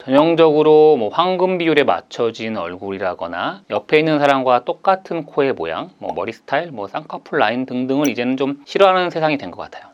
전형적으로 황금 비율에 맞춰진 얼굴이라거나 옆에 있는 사람과 똑같은 코의 모양, 머리 스타일, 쌍꺼풀 라인 등등을 이제는 좀 싫어하는 세상이 된 것 같아요.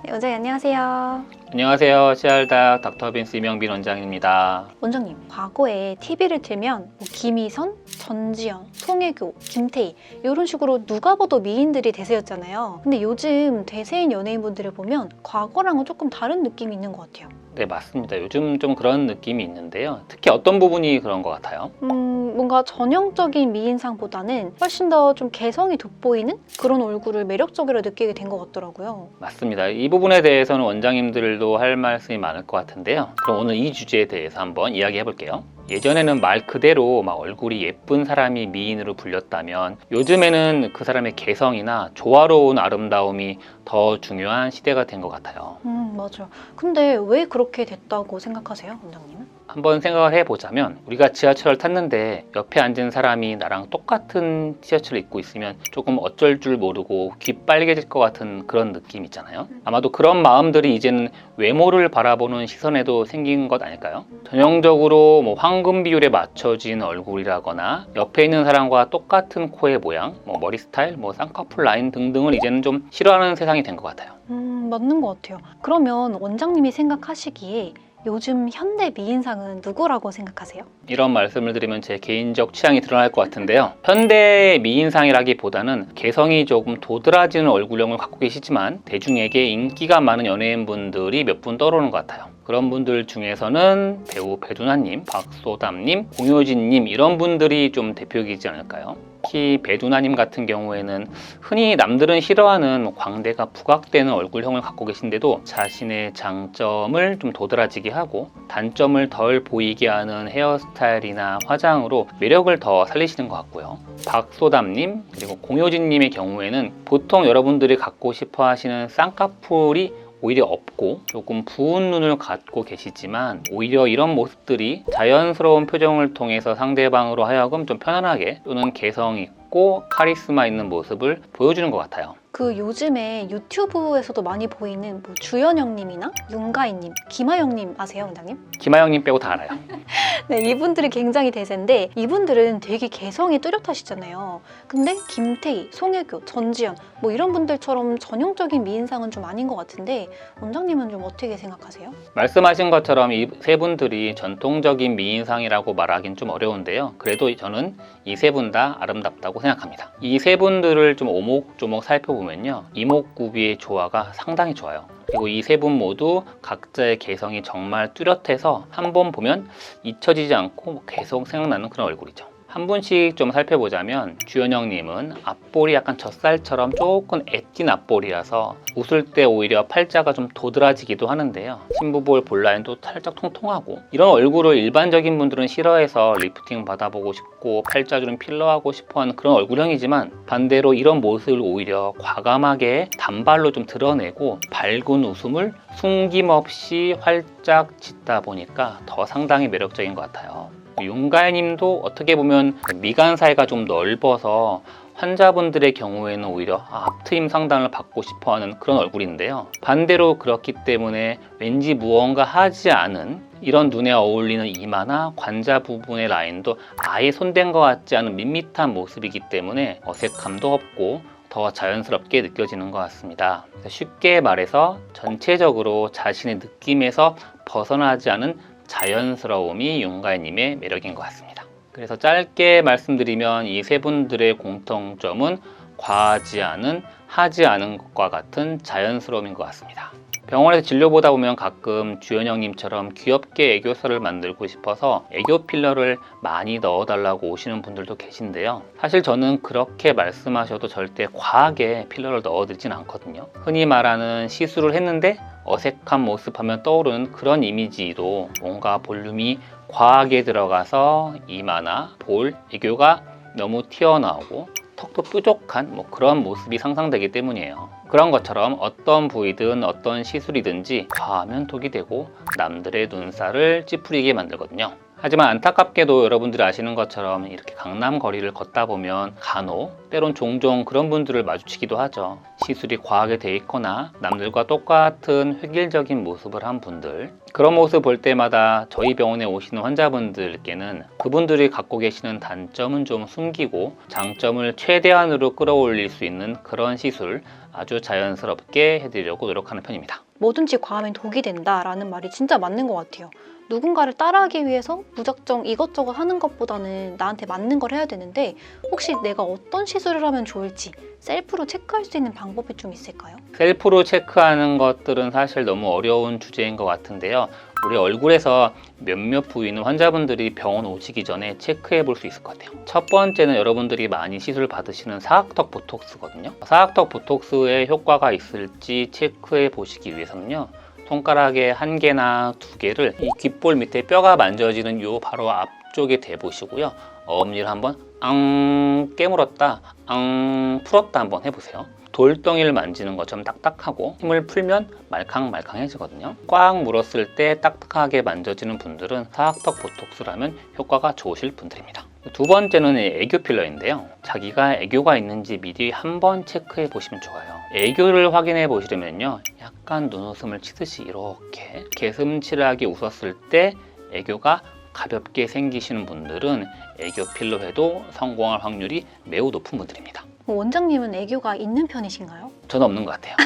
네, 원장님 안녕하세요. 안녕하세요. CR대학 닥터빈스 이명빈 원장입니다. 원장님, 과거에 TV를 틀면 김희선, 전지현, 송혜교, 김태희 이런 식으로 누가 봐도 미인들이 대세였잖아요. 근데 요즘 대세인 연예인분들을 보면 과거랑은 조금 다른 느낌이 있는 것 같아요. 네, 맞습니다. 요즘 좀 그런 느낌이 있는데요. 특히 어떤 부분이 그런 것 같아요? 뭔가 전형적인 미인상보다는 훨씬 더 좀 개성이 돋보이는 그런 얼굴을 매력적으로 느끼게 된 것 같더라고요. 맞습니다. 이 부분에 대해서는 원장님들도 할 말씀이 많을 것 같은데요. 그럼 오늘 이 주제에 대해서 한번 이야기해 볼게요. 예전에는 말 그대로 얼굴이 예쁜 사람이 미인으로 불렸다면 요즘에는 그 사람의 개성이나 조화로운 아름다움이 더 중요한 시대가 된 것 같아요. 맞아요. 근데 왜 그렇게 됐다고 생각하세요, 원장님은? 한번 생각을 해보자면 우리가 지하철을 탔는데 옆에 앉은 사람이 나랑 똑같은 티셔츠를 입고 있으면 조금 어쩔 줄 모르고 귀 빨개질 것 같은 그런 느낌 있잖아요. 아마도 그런 마음들이 이제는 외모를 바라보는 시선에도 생긴 것 아닐까요? 전형적으로 황금 비율에 맞춰진 얼굴이라거나 옆에 있는 사람과 똑같은 코의 모양, 머리 스타일, 쌍꺼풀 라인 등등을 이제는 좀 싫어하는 세상이 된 것 같아요. 맞는 것 같아요. 그러면 원장님이 생각하시기에 요즘 현대 미인상은 누구라고 생각하세요? 이런 말씀을 드리면 제 개인적 취향이 드러날 것 같은데요. 현대 미인상이라기보다는 개성이 조금 도드라지는 얼굴형을 갖고 계시지만 대중에게 인기가 많은 연예인분들이 몇 분 떠오르는 것 같아요. 그런 분들 중에서는 배우 배두나님, 박소담님, 공효진님 이런 분들이 좀 대표이지 않을까요? 특히 배두나님 같은 경우에는 흔히 남들은 싫어하는 광대가 부각되는 얼굴형을 갖고 계신데도 자신의 장점을 좀 도드라지게 하고 단점을 덜 보이게 하는 헤어스타일이나 화장으로 매력을 더 살리시는 것 같고요. 박소담님 그리고 공효진님의 경우에는 보통 여러분들이 갖고 싶어 하시는 쌍꺼풀이 오히려 없고 조금 부은 눈을 갖고 계시지만 오히려 이런 모습들이 자연스러운 표정을 통해서 상대방으로 하여금 좀 편안하게 또는 개성 있고 카리스마 있는 모습을 보여주는 것 같아요. 그 요즘에 유튜브에서도 많이 보이는 주연영님이나 윤가인님, 김하영님 아세요, 원장님? 김하영님 빼고 다 알아요. 네, 이분들이 굉장히 대세인데 이분들은 되게 개성이 뚜렷하시잖아요. 근데 김태희, 송혜교, 전지현 이런 분들처럼 전형적인 미인상은 좀 아닌 것 같은데 원장님은 좀 어떻게 생각하세요? 말씀하신 것처럼 이 세 분들이 전통적인 미인상이라고 말하기는 좀 어려운데요. 그래도 저는 이 세 분 다 아름답다고 생각합니다. 이 세 분들을 좀 오목조목 살펴보면요. 이목구비의 조화가 상당히 좋아요. 그리고 이 세 분 모두 각자의 개성이 정말 뚜렷해서 한 번 보면 잊혀지지 않고 계속 생각나는 그런 얼굴이죠. 한 분씩 좀 살펴보자면 주연영님은 앞볼이 약간 젖살처럼 조금 엣진 앞볼이라서 웃을 때 오히려 팔자가 좀 도드라지기도 하는데요. 심부볼 볼라인도 살짝 통통하고 이런 얼굴을 일반적인 분들은 싫어해서 리프팅 받아보고 싶고 팔자주름 필러하고 싶어하는 그런 얼굴형이지만 반대로 이런 모습을 오히려 과감하게 단발로 좀 드러내고 밝은 웃음을 숨김없이 활짝 짓다 보니까 더 상당히 매력적인 것 같아요. 윤가인님도 어떻게 보면 미간 사이가 좀 넓어서 환자분들의 경우에는 오히려 앞트임 상담을 받고 싶어하는 그런 얼굴인데요. 반대로 그렇기 때문에 왠지 무언가 하지 않은 이런 눈에 어울리는 이마나 관자 부분의 라인도 아예 손댄 것 같지 않은 밋밋한 모습이기 때문에 어색함도 없고 더 자연스럽게 느껴지는 것 같습니다. 쉽게 말해서 전체적으로 자신의 느낌에서 벗어나지 않은 자연스러움이 윤가인님의 매력인 것 같습니다. 그래서 짧게 말씀드리면 이 세 분들의 공통점은 과하지 않은, 하지 않은 것과 같은 자연스러움인 것 같습니다. 병원에서 진료보다 보면 가끔 주연영님처럼 귀엽게 애교살을 만들고 싶어서 애교 필러를 많이 넣어달라고 오시는 분들도 계신데요. 사실 저는 그렇게 말씀하셔도 절대 과하게 필러를 넣어드리진 않거든요. 흔히 말하는 시술을 했는데 어색한 모습 하면 떠오르는 그런 이미지로 뭔가 볼륨이 과하게 들어가서 이마나 볼, 애교가 너무 튀어나오고 턱도 뾰족한 그런 모습이 상상되기 때문이에요. 그런 것처럼 어떤 부위든 어떤 시술이든지 과하면 독이 되고 남들의 눈살을 찌푸리게 만들거든요. 하지만 안타깝게도 여러분들이 아시는 것처럼 이렇게 강남 거리를 걷다 보면 간혹 때론 종종 그런 분들을 마주치기도 하죠. 시술이 과하게 돼 있거나 남들과 똑같은 획일적인 모습을 한 분들, 그런 모습 볼 때마다 저희 병원에 오시는 환자분들께는 그분들이 갖고 계시는 단점은 좀 숨기고 장점을 최대한으로 끌어올릴 수 있는 그런 시술 아주 자연스럽게 해드리려고 노력하는 편입니다. 뭐든지 과하면 독이 된다라는 말이 진짜 맞는 것 같아요. 누군가를 따라하기 위해서 무작정 이것저것 하는 것보다는 나한테 맞는 걸 해야 되는데 혹시 내가 어떤 시술을 하면 좋을지 셀프로 체크할 수 있는 방법이 좀 있을까요? 셀프로 체크하는 것들은 사실 너무 어려운 주제인 것 같은데요. 우리 얼굴에서 몇몇 부위는 환자분들이 병원 오시기 전에 체크해 볼 수 있을 것 같아요. 첫 번째는 여러분들이 많이 시술 받으시는 사각턱 보톡스거든요. 사각턱 보톡스의 효과가 있을지 체크해 보시기 위해서는요. 손가락의 1개나 2개를 이 귓볼 밑에 뼈가 만져지는 요 바로 앞쪽에 대보시고요. 엄니를 한번 깨물었다, 풀었다 한번 해보세요. 돌덩이를 만지는 것처럼 딱딱하고 힘을 풀면 말캉말캉해지거든요. 꽉 물었을 때 딱딱하게 만져지는 분들은 사각턱 보톡스라면 효과가 좋으실 분들입니다. 두 번째는 애교 필러인데요. 자기가 애교가 있는지 미리 한번 체크해 보시면 좋아요. 애교를 확인해 보시려면요. 약간 눈웃음을 치듯이 이렇게 개슴츠하게 웃었을 때 애교가 가볍게 생기시는 분들은 애교 필러 해도 성공할 확률이 매우 높은 분들입니다. 원장님은 애교가 있는 편이신가요? 저는 없는 것 같아요.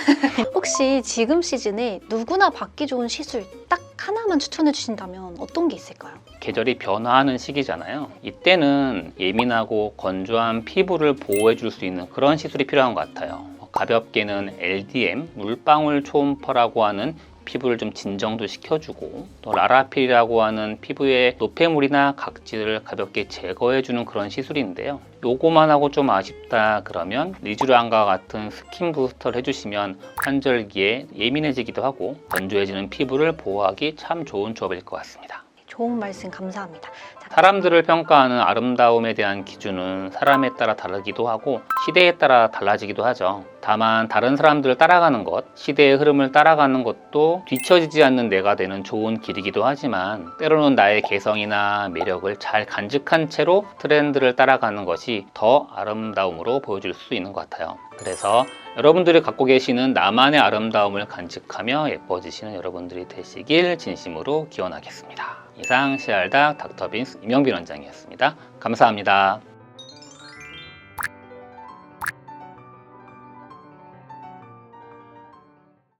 혹시 지금 시즌에 누구나 받기 좋은 시술 딱 하나만 추천해 주신다면 어떤 게 있을까요? 계절이 변화하는 시기잖아요. 이때는 예민하고 건조한 피부를 보호해 줄 수 있는 그런 시술이 필요한 것 같아요. 가볍게는 LDM, 물방울 초음파라고 하는 피부를 좀 진정도 시켜주고, 또 라라필이라고 하는 피부의 노폐물이나 각질을 가볍게 제거해주는 그런 시술인데요. 요거만 하고 좀 아쉽다 그러면 리쥬란과 같은 스킨 부스터를 해주시면 환절기에 예민해지기도 하고 건조해지는 피부를 보호하기 참 좋은 조합일 것 같습니다. 좋은 말씀 감사합니다. 사람들을 평가하는 아름다움에 대한 기준은 사람에 따라 다르기도 하고 시대에 따라 달라지기도 하죠. 다만 다른 사람들을 따라가는 것, 시대의 흐름을 따라가는 것도 뒤처지지 않는 내가 되는 좋은 길이기도 하지만 때로는 나의 개성이나 매력을 잘 간직한 채로 트렌드를 따라가는 것이 더 아름다움으로 보여줄 수 있는 것 같아요. 그래서 여러분들이 갖고 계시는 나만의 아름다움을 간직하며 예뻐지시는 여러분들이 되시길 진심으로 기원하겠습니다. 이상 CR닥 닥터빈스 임영빈 원장이었습니다. 감사합니다.